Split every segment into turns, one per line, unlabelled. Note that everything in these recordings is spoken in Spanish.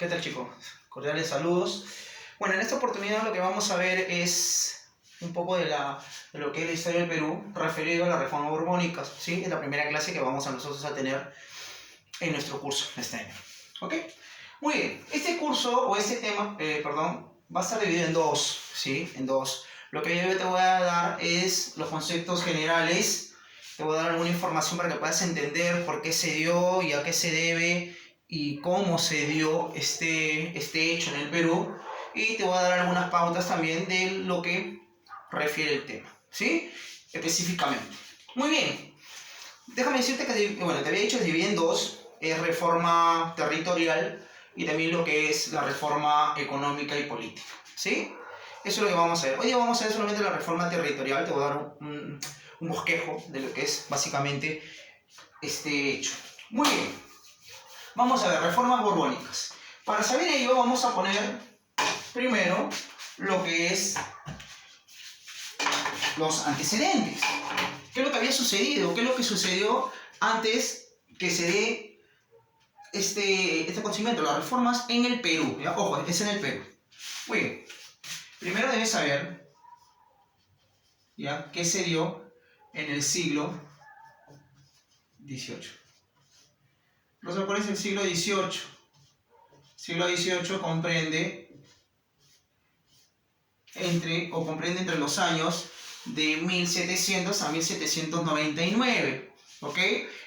¿Qué tal, chicos? Cordiales saludos. Bueno, en esta oportunidad lo que vamos a ver es un poco de lo que es la historia del Perú referido a la reforma borbónica, ¿sí? Es la primera clase que vamos a nosotros a tener en nuestro curso este año. ¿Ok? Muy bien. Este curso, o este tema, va a estar dividido en dos, ¿sí? En dos. Lo que yo te voy a dar es los conceptos generales. Te voy a dar alguna información para que puedas entender por qué se dio y a qué se debe y cómo se dio este hecho en el Perú. Y te voy a dar algunas pautas también de lo que refiere el tema, ¿sí? Específicamente. Muy bien. Déjame decirte que, bueno, te había dicho, se divide en dos. Es reforma territorial y también lo que es la reforma económica y política, ¿sí? Eso es lo que vamos a ver. Hoy día vamos a ver solamente la reforma territorial. Te voy a dar un bosquejo de lo que es básicamente este hecho. Muy bien. Vamos a ver, reformas borbónicas. Para saber ello vamos a poner primero lo que es los antecedentes. ¿Qué es lo que había sucedido? ¿Qué es lo que sucedió antes que se dé este acontecimiento, las reformas en el Perú? ¿Ya? Ojo, es en el Perú. Muy bien. Primero debes saber, ¿ya?, qué se dio en el siglo XVIII. Entonces, ¿cuál es el siglo XVIII? Siglo XVIII comprende entre los años de 1700 a 1799, ¿ok?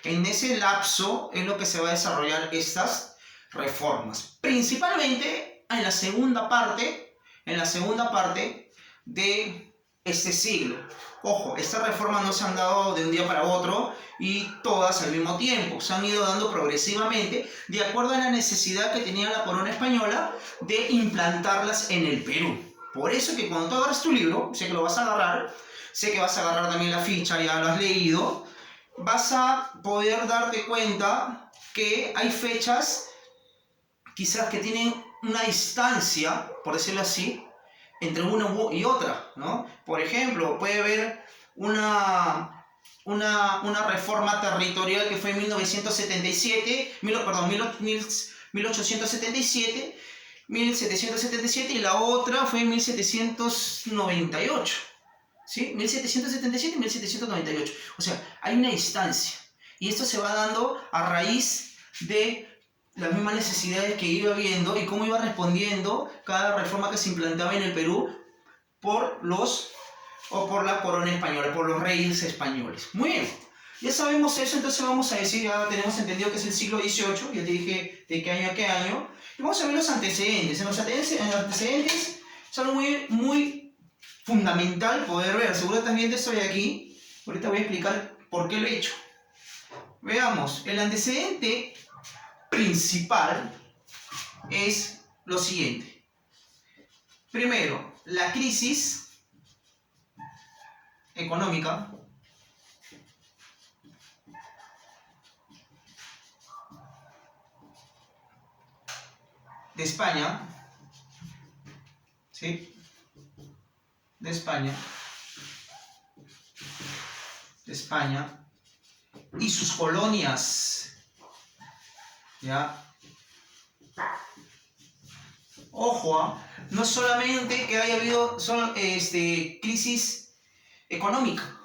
En ese lapso es lo que se va a desarrollar estas reformas, principalmente en la segunda parte de este siglo. Ojo, estas reformas no se han dado de un día para otro y todas al mismo tiempo, se han ido dando progresivamente de acuerdo a la necesidad que tenía la corona española de implantarlas en el Perú. Por eso que cuando tú agarras tu libro, sé que lo vas a agarrar, sé que vas a agarrar también la ficha, ya lo has leído, vas a poder darte cuenta que hay fechas quizás que tienen una distancia, por decirlo así, entre una y otra, ¿no? Por ejemplo, puede haber una reforma territorial que fue en 1877, y la otra fue en 1798, ¿sí? 1777 y 1798. O sea, hay una distancia. Y esto se va dando a raíz de las mismas necesidades que iba viendo y cómo iba respondiendo cada reforma que se implantaba en el Perú por la corona española, por los reyes españoles. Muy bien, ya sabemos eso, entonces vamos a decir, ya tenemos entendido que es el siglo XVIII, ya te dije de qué año a qué año, y vamos a ver los antecedentes. En los antecedentes es algo muy fundamental poder ver. Seguro estás viendo esto de aquí, ahorita voy a explicar por qué lo he hecho. Veamos, el antecedente principal es lo siguiente. Primero, la crisis económica de España, ¿sí? De España y sus colonias, ¿ya? Ojo, no solamente que haya habido crisis económica,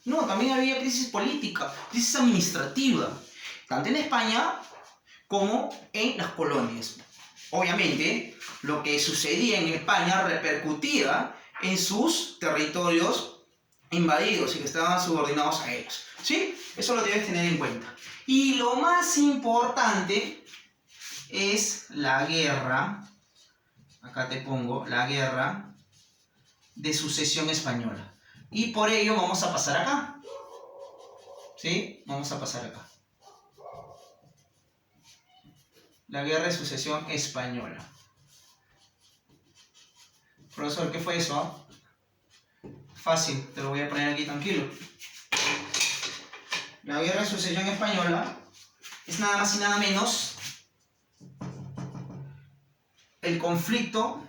no, también había crisis política, crisis administrativa, tanto en España como en las colonias. Obviamente, lo que sucedía en España repercutía en sus territorios invadidos y que estaban subordinados a ellos, ¿sí? Eso lo debes tener en cuenta. Y lo más importante es la guerra, acá te pongo, la guerra de sucesión española. Y por ello vamos a pasar acá, ¿sí? Vamos a pasar acá. La guerra de sucesión española. Profesor, ¿qué fue eso? Fácil, te lo voy a poner aquí tranquilo. La guerra de sucesión española es nada más y nada menos el conflicto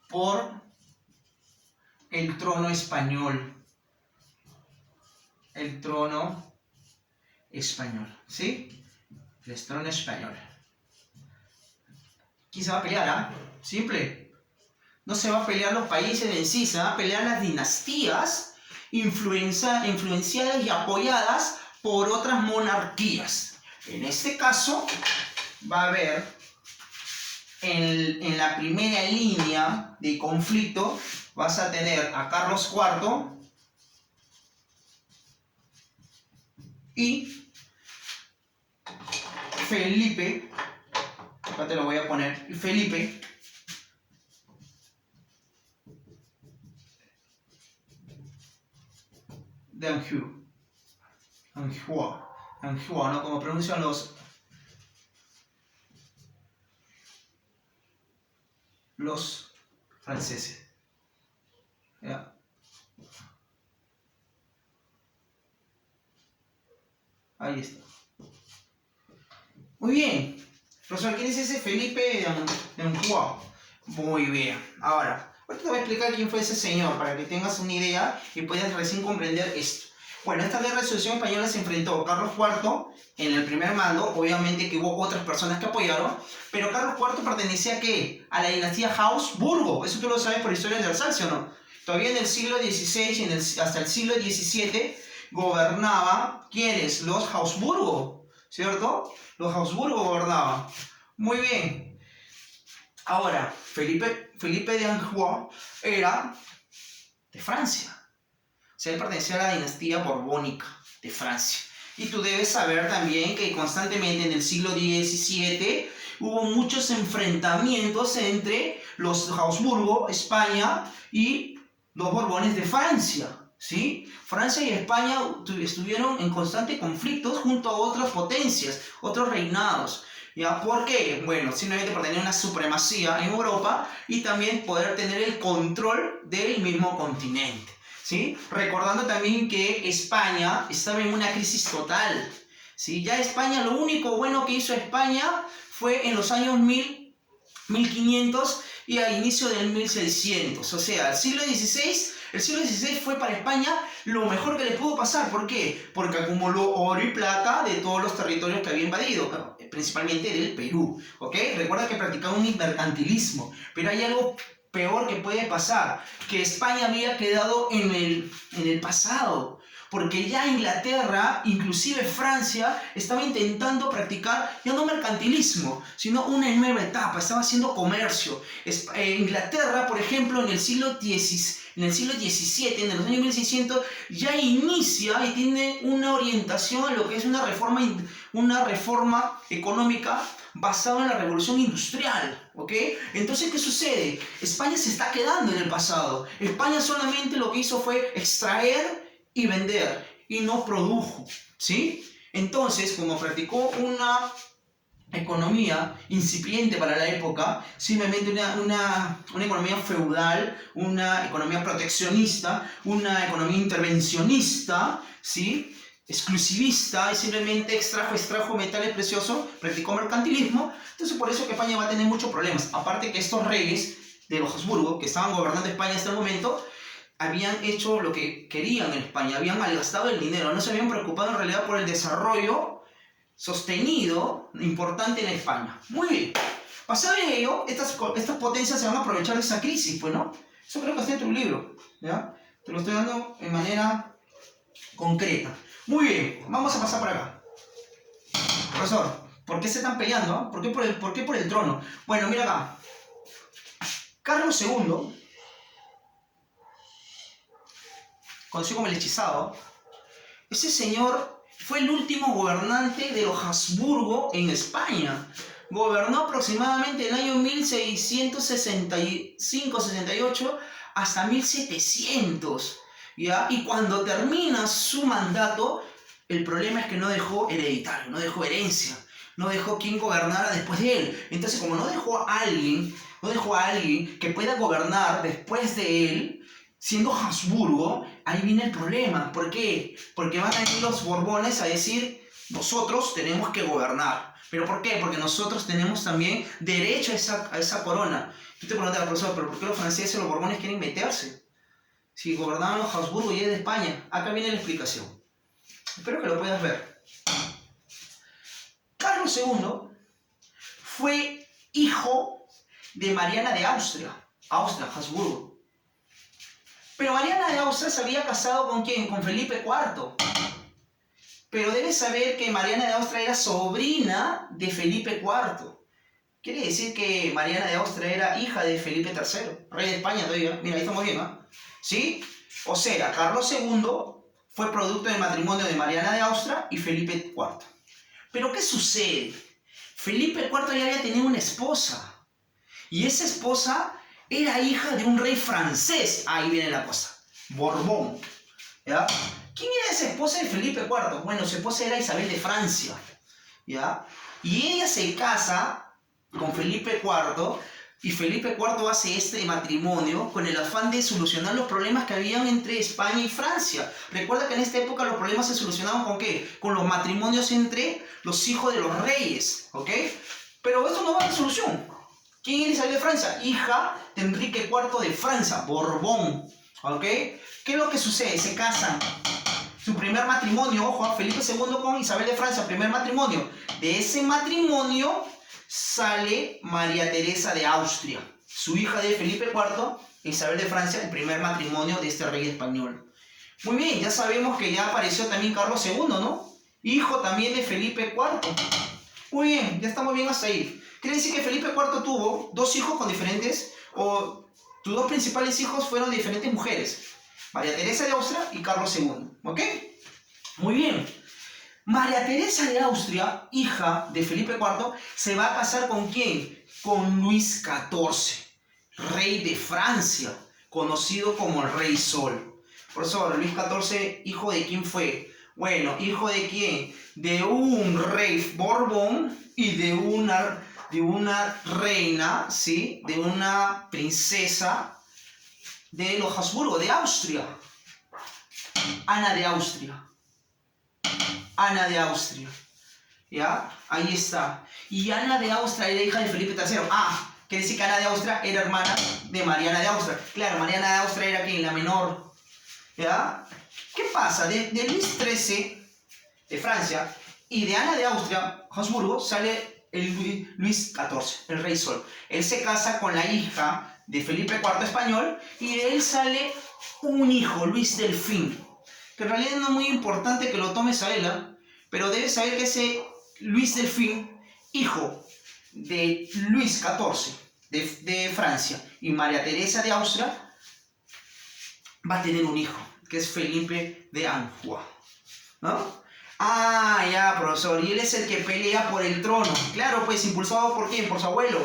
por el trono español. El trono español, ¿sí? El trono español. ¿Quién se va a pelear, ah? Simple. No se va a pelear los países en sí, se van a pelear las dinastías influenciadas y apoyadas por otras monarquías. En este caso, va a haber en la primera línea de conflicto, vas a tener a Carlos IV y Felipe, acá te lo voy a poner, Felipe de Anjou, ¿no? Como pronuncian los franceses. ¿Ya? Ahí está. Muy bien. Profesor, ¿quién es ese Felipe de Anjou? Muy bien. Ahora, ahorita te voy a explicar quién fue ese señor para que tengas una idea y puedas recién comprender esto. Bueno, esta guerra de sucesión española se enfrentó a Carlos IV en el primer mando, obviamente que hubo otras personas que apoyaron, pero Carlos IV pertenecía ¿a qué? A la dinastía Habsburgo, eso tú lo sabes por historia universal, ¿sí o no? Todavía en el siglo XVI y hasta el siglo XVII gobernaban, ¿quiénes? Los Habsburgo, ¿cierto? Los Habsburgo gobernaban. Muy bien. Ahora, Felipe de Anjou era de Francia. O sea, él pertenecía a la dinastía borbónica de Francia. Y tú debes saber también que constantemente en el siglo XVII hubo muchos enfrentamientos entre los Habsburgo, España, y los Borbones de Francia, ¿sí? Francia y España estuvieron en constante conflictos junto a otras potencias, otros reinados. ¿Ya? ¿Por qué? Bueno, simplemente por tener una supremacía en Europa y también poder tener el control del mismo continente. ¿Sí? Recordando también que España estaba en una crisis total. ¿Sí? Ya España, lo único bueno que hizo España fue en los años 1500 y al inicio del 1600. O sea, el siglo XVI fue para España lo mejor que le pudo pasar. ¿Por qué? Porque acumuló oro y plata de todos los territorios que había invadido, principalmente del Perú. ¿Ok? Recuerda que practicaba un mercantilismo, pero hay algo peor que puede pasar, que España había quedado en el pasado, porque ya Inglaterra, inclusive Francia, estaba intentando practicar ya no mercantilismo, sino una nueva etapa, estaba haciendo comercio. Inglaterra, por ejemplo, en el siglo XVII, en los años 1600, ya inicia y tiene una orientación a lo que es una reforma económica basada en la revolución industrial, ¿ok? Entonces, ¿qué sucede? España se está quedando en el pasado. España solamente lo que hizo fue extraer y vender, y no produjo, ¿sí? Entonces, como practicó una economía incipiente para la época, simplemente una economía feudal, una economía proteccionista, una economía intervencionista, ¿sí? Exclusivista, y simplemente extrajo metales preciosos, practicó mercantilismo. Entonces por eso que España va a tener muchos problemas. Aparte que estos reyes de los Habsburgo, que estaban gobernando España hasta el momento, habían hecho lo que querían en España, habían malgastado el dinero, no se habían preocupado en realidad por el desarrollo sostenido, importante en España. Muy bien. Pasado de ello, estas potencias se van a aprovechar de esa crisis, pues, ¿no? Eso creo que está en tu libro, ¿ya? Te lo estoy dando en manera concreta. Muy bien, vamos a pasar por acá. Profesor, ¿por qué se están peleando? ¿Por qué por el trono? Bueno, mira acá. Carlos II, conocido como el hechizado, ese señor fue el último gobernante de los Habsburgo en España. Gobernó aproximadamente el año 1665-68 hasta 1700. ¿Ya? Y cuando termina su mandato, el problema es que no dejó hereditario, no dejó herencia, no dejó quien gobernara después de él. Entonces, como no dejó a alguien que pueda gobernar después de él, siendo Habsburgo, ahí viene el problema. ¿Por qué? Porque van a venir los Borbones a decir, nosotros tenemos que gobernar. ¿Pero por qué? Porque nosotros tenemos también derecho a esa corona. Tú te preguntas, profesor, ¿pero por qué los franceses y los Borbones quieren meterse? Si gobernaban los Habsburgo y es de España. Acá viene la explicación. Espero que lo puedas ver. Carlos II fue hijo de Mariana de Austria, Habsburgo. Pero Mariana de Austria se había casado ¿con quién? Con Felipe IV. Pero debes saber que Mariana de Austria era sobrina de Felipe IV. Quiere decir que Mariana de Austria era hija de Felipe III, rey de España todavía. Mira, ahí estamos bien, ¿no? ¿Sí? O sea, Carlos II fue producto del matrimonio de Mariana de Austria y Felipe IV. Pero ¿qué sucede? Felipe IV ya había tenido una esposa. Y esa esposa era hija de un rey francés. Ahí viene la cosa. Borbón. ¿Ya? ¿Quién era esa esposa de Felipe IV? Bueno, su esposa era Isabel de Francia. ¿Ya? Y ella se casa con Felipe IV. Y Felipe IV hace este matrimonio con el afán de solucionar los problemas que habían entre España y Francia. Recuerda que en esta época los problemas se solucionaban ¿con qué? Con los matrimonios entre los hijos de los reyes, ¿ok? Pero esto no va a dar solución. ¿Quién era Isabel de Francia? Hija de Enrique IV de Francia, Borbón, ¿ok? ¿Qué es lo que sucede? Se casan. Su primer matrimonio, ojo, Felipe II con Isabel de Francia, primer matrimonio. De ese matrimonio sale María Teresa de Austria, su hija de Felipe IV, Isabel de Francia, el primer matrimonio de este rey español. Muy bien, ya sabemos que ya apareció también Carlos II, ¿no? Hijo también de Felipe IV. Muy bien, ya estamos bien hasta ahí. Quiere decir que Felipe IV tuvo dos hijos con diferentes, o tus dos principales hijos fueron de diferentes mujeres. María Teresa de Austria y Carlos II, ¿ok? Muy bien. María Teresa de Austria, hija de Felipe IV, se va a casar ¿con quién? Con Luis XIV, rey de Francia, conocido como el Rey Sol. Profesor, Luis XIV, ¿hijo de quién fue? Bueno, ¿hijo de quién? De un rey Borbón y de una reina, ¿sí? De una princesa de los Habsburgo, de Austria. Ana de Austria. Ana de Austria. ¿Ya? Ahí está. Y Ana de Austria era hija de Felipe III. Quiere decir que Ana de Austria era hermana de Mariana de Austria. Claro, Mariana de Austria era quien, la menor. ¿Ya? ¿Qué pasa? De Luis XIII de Francia y de Ana de Austria, Habsburgo, sale el Luis XIV, el Rey Sol. Él se casa con la hija de Felipe IV español y de él sale un hijo, Luis Delfín. Que en realidad no es muy importante que lo tomes a él, pero debes saber que ese Luis Delfín, hijo de Luis XIV de Francia y María Teresa de Austria, va a tener un hijo, que es Felipe de Anjou, ¿no? Ya, profesor, y él es el que pelea por el trono. Claro, pues, impulsado ¿por quién? Por su abuelo.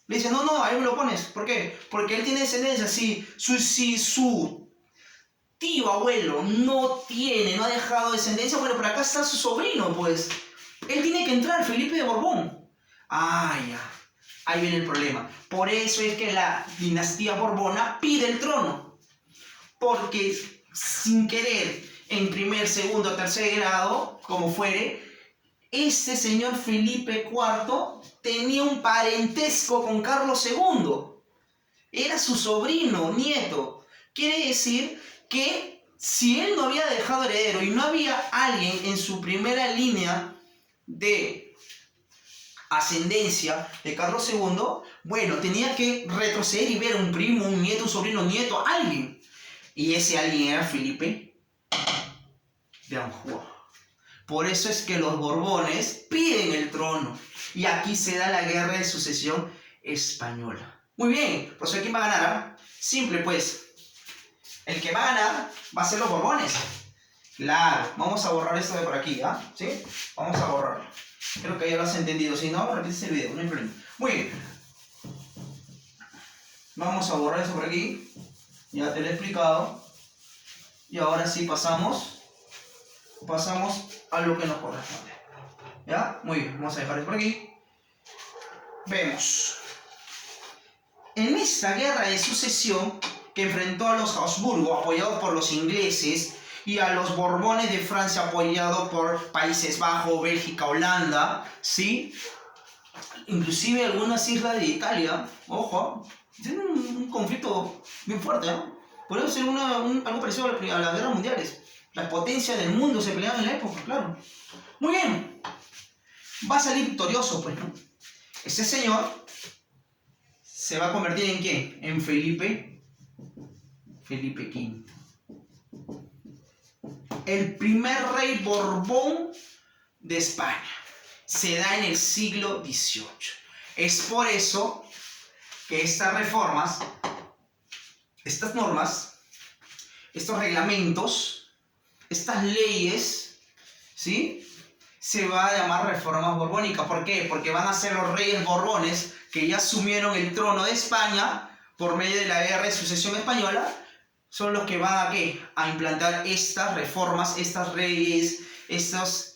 Le dice, no, ahí me lo pones. ¿Por qué? Porque él tiene descendencia. Si su tío abuelo no ha dejado descendencia, bueno, pero acá está su sobrino, pues. Él tiene que entrar, Felipe de Borbón. Ya. Ahí viene el problema. Por eso es que la dinastía borbona pide el trono. Porque sin querer, en primer, segundo, tercer grado, como fuere, este señor Felipe IV tenía un parentesco con Carlos II. Era su sobrino, nieto. Quiere decir que si él no había dejado heredero y no había alguien en su primera línea de ascendencia de Carlos II, bueno, tenía que retroceder y ver un primo, un nieto, un sobrino, un nieto, alguien. Y ese alguien era Felipe de Anjou. Por eso es que los Borbones piden el trono. Y aquí se da la guerra de sucesión española. Muy bien, pues ¿quién va a ganar? Simple, pues. El que va a ganar va a ser los Borbones. Claro, vamos a borrar esto de por aquí, ¿sí? Vamos a borrarlo. Creo que ya lo has entendido. Si no, repites el video, no hay problema. Muy bien. Vamos a borrar esto por aquí. Ya te lo he explicado. Y ahora sí pasamos a lo que nos corresponde. ¿Ya? Muy bien, vamos a dejar esto por aquí. Vemos. En esta guerra de sucesión que enfrentó a los Habsburgo apoyados por los ingleses y a los Borbones de Francia apoyados por Países Bajos, Bélgica, Holanda, ¿sí? Inclusive algunas islas de Italia, ojo, tienen un conflicto bien fuerte, ¿no? Podría ser algo parecido a las guerras mundiales. Las potencias del mundo se peleaban en la época, claro. Muy bien. va a salir victorioso, pues, ¿no? Ese señor se va a convertir en ¿quién? En Felipe V. El primer rey Borbón de España. Se da en el siglo XVIII. Es por eso que estas reformas, estas normas, estos reglamentos, estas leyes, ¿sí?, se va a llamar reformas borbónicas. ¿Por qué? Porque van a ser los reyes borbones que ya asumieron el trono de España por medio de la guerra de sucesión española. Son los que van a ¿qué? A implantar estas reformas, estas leyes, estas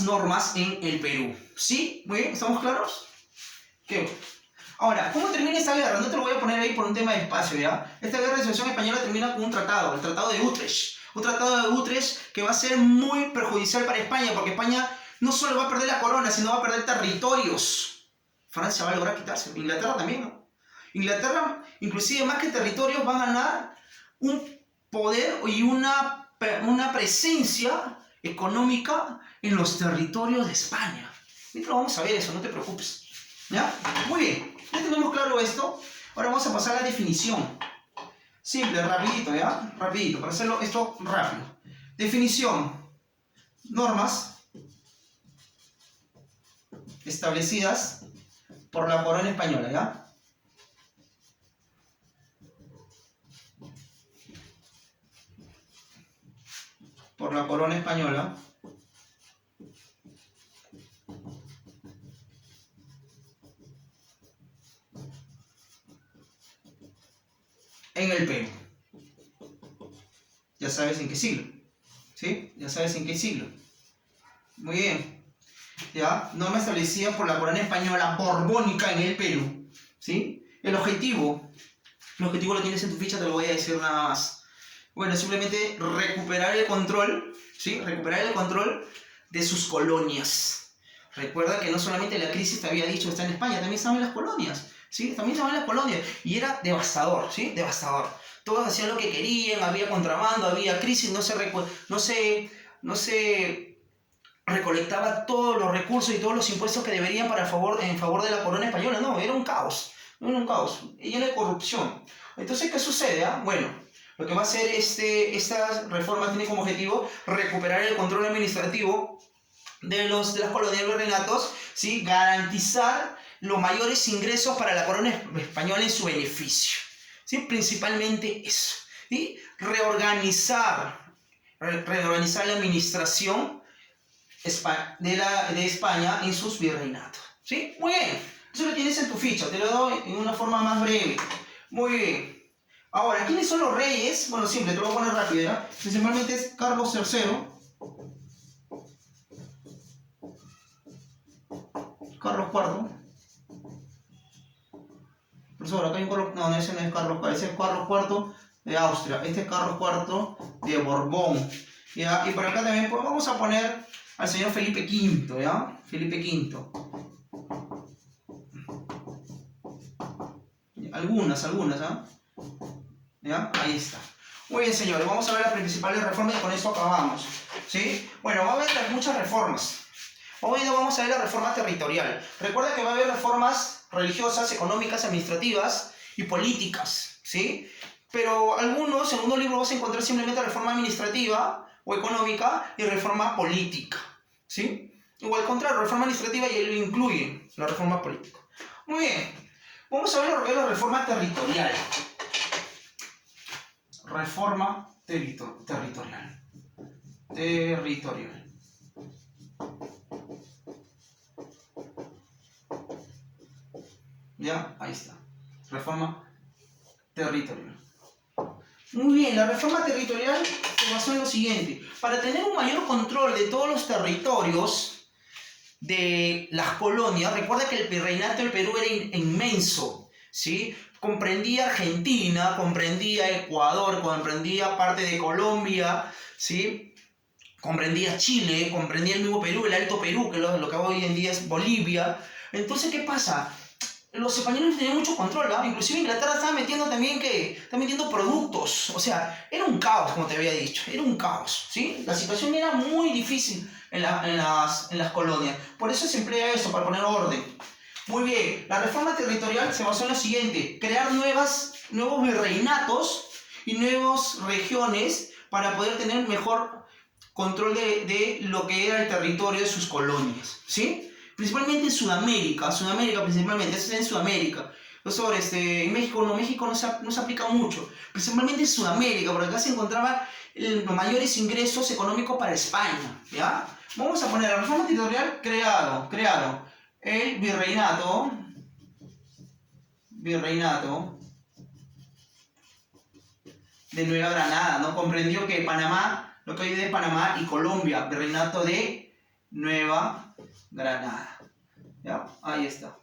normas en el Perú. ¿Sí? Muy bien, ¿estamos claros? ¿Qué? Ahora, ¿cómo termina esta guerra? No te lo voy a poner ahí por un tema de espacio, ¿ya? Esta guerra de sucesión española termina con un tratado, el Tratado de Utrecht. Un tratado de Utrecht que va a ser muy perjudicial para España, porque España no solo va a perder la corona, sino va a perder territorios. Francia va a lograr quitarse, Inglaterra también, ¿no? Inglaterra, inclusive más que territorios, va a ganar un poder y una presencia económica en los territorios de España. Ahorita vamos a ver eso, no te preocupes. ¿Ya? Muy bien, ya tenemos claro esto. Ahora vamos a pasar a la definición. Simple, rapidito, ¿ya? Rapidito, para hacerlo esto rápido. Definición. Normas establecidas por la corona española, ¿ya? Por la corona española en el Perú. Ya sabes en qué siglo, ¿sí? Ya sabes en qué siglo. Muy bien. ¿Ya? Norma establecida por la corona española borbónica en el Perú, ¿sí? El objetivo lo tienes en tu ficha, te lo voy a decir nada más. Bueno, simplemente recuperar el control, ¿sí? Recuperar el control de sus colonias. Recuerda que no solamente la crisis te había dicho que está en España, también estaban en las colonias, ¿sí? También estaban en las colonias. Y era devastador, ¿sí? Devastador. Todos hacían lo que querían, había contrabando, había crisis, no se recolectaba todos los recursos y todos los impuestos que deberían en favor de la corona española. No, era un caos. Era un caos. Y lleno de corrupción. Entonces, ¿qué sucede? Bueno, lo que va a hacer esta reforma tiene como objetivo recuperar el control administrativo de las colonias y virreinatos, ¿sí? Garantizar los mayores ingresos para la corona española en su beneficio, ¿sí? Principalmente eso, ¿sí? Reorganizar la administración de España en sus virreinatos, ¿sí? Muy bien, eso lo tienes en tu ficha, te lo doy en una forma más breve. Muy bien. Ahora, ¿quiénes son los reyes? Bueno, simple, te lo voy a poner rápido, ¿ya? Principalmente es Carlos III. Carlos IV. Profesor, acá hay un Carlos... No, ese no es Carlos IV, ese es Carlos IV de Austria. Este es Carlos IV de Borbón. ¿Ya? Y por acá también pues, vamos a poner al señor Felipe V, ¿ya? Felipe V. Algunas, ¿ah? ¿Ya? Ahí está. Muy bien, señores, vamos a ver las principales reformas y con eso acabamos, ¿sí? Bueno, va a haber muchas reformas. Hoy vamos a ver la reforma territorial. Recuerda que va a haber reformas religiosas, económicas, administrativas y políticas, ¿sí? Pero en algunos libros vas a encontrar simplemente reforma administrativa o económica y reforma política, ¿sí? O al contrario, reforma administrativa y él incluye la reforma política. Muy bien, vamos a ver lo que es la reforma territorial. Reforma territorial. Ya, ahí está. Reforma territorial. Muy bien, la reforma territorial se basó en lo siguiente. Para tener un mayor control de todos los territorios de las colonias, recuerda que el virreinato del Perú era inmenso, ¿sí? Comprendía Argentina, comprendía Ecuador, comprendía parte de Colombia, ¿sí? Comprendía Chile, comprendía el mismo Perú, el Alto Perú, que lo que hoy en día es Bolivia. Entonces, ¿qué pasa? los españoles tenían mucho control, ¿no? Inclusive Inglaterra estaba metiendo también estaba metiendo productos, o sea, era un caos, como te había dicho, era un caos, ¿sí? La situación era muy difícil en las colonias, por eso se emplea eso, para poner orden. Muy bien, la reforma territorial se basó en lo siguiente: crear nuevos virreinatos y nuevas regiones para poder tener mejor control de lo que era el territorio de sus colonias, ¿sí? Principalmente en Sudamérica principalmente, eso es en Sudamérica. Profesor, en México no se aplica mucho, principalmente en Sudamérica, porque acá se encontraban los mayores ingresos económicos para España, ¿ya? Vamos a poner la reforma territorial crearon el virreinato de Nueva Granada, ¿no? Comprendió que Panamá, lo que hoy es Panamá y Colombia, virreinato de Nueva Granada. ¿Ya? Ahí está.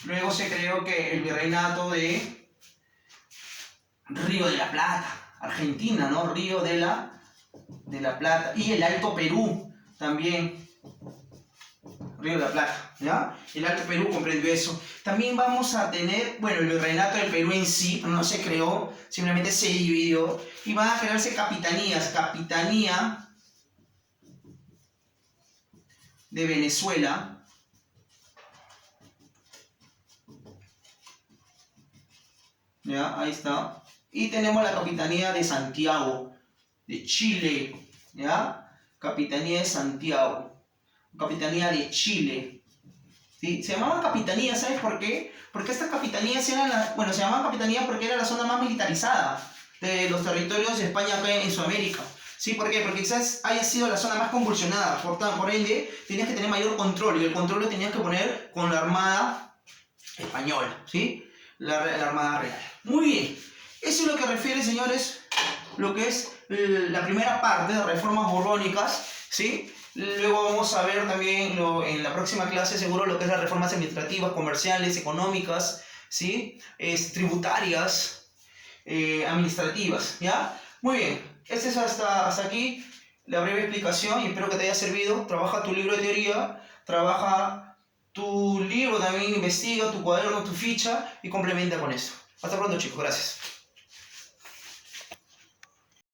Luego se creó que el virreinato de Río de la Plata, Argentina, ¿no? Río de la Plata. Y el Alto Perú también. Río de la Plata, ¿ya? El Alto Perú comprendió eso. También vamos a tener, bueno, el virreinato del Perú en sí no se creó, simplemente se dividió y van a crearse capitanías. Capitanía de Venezuela, ¿ya? Ahí está. Y tenemos la capitanía de Santiago, de Chile, ¿ya? Capitanía de Santiago, capitanía de Chile. ¿Sí? Se llamaban capitanías, ¿sabes por qué? Porque estas capitanías se llamaban capitanías porque era la zona más militarizada de los territorios de España acá en Sudamérica. ¿Sí? ¿Por qué? Porque quizás haya sido la zona más convulsionada, por ende tenías que tener mayor control, y el control lo tenías que poner con la Armada Española, ¿sí? La Armada Real. Muy bien, eso es lo que refiere, señores, lo que es la primera parte de reformas borbónicas, ¿sí? Luego vamos a ver también en la próxima clase seguro lo que es las reformas administrativas, comerciales, económicas, ¿sí? Tributarias, administrativas, ¿ya? Muy bien, este es hasta aquí la breve explicación y espero que te haya servido. Trabaja tu libro de teoría, trabaja tu libro también, investiga tu cuaderno, tu ficha y complementa con eso. Hasta pronto, chicos, gracias.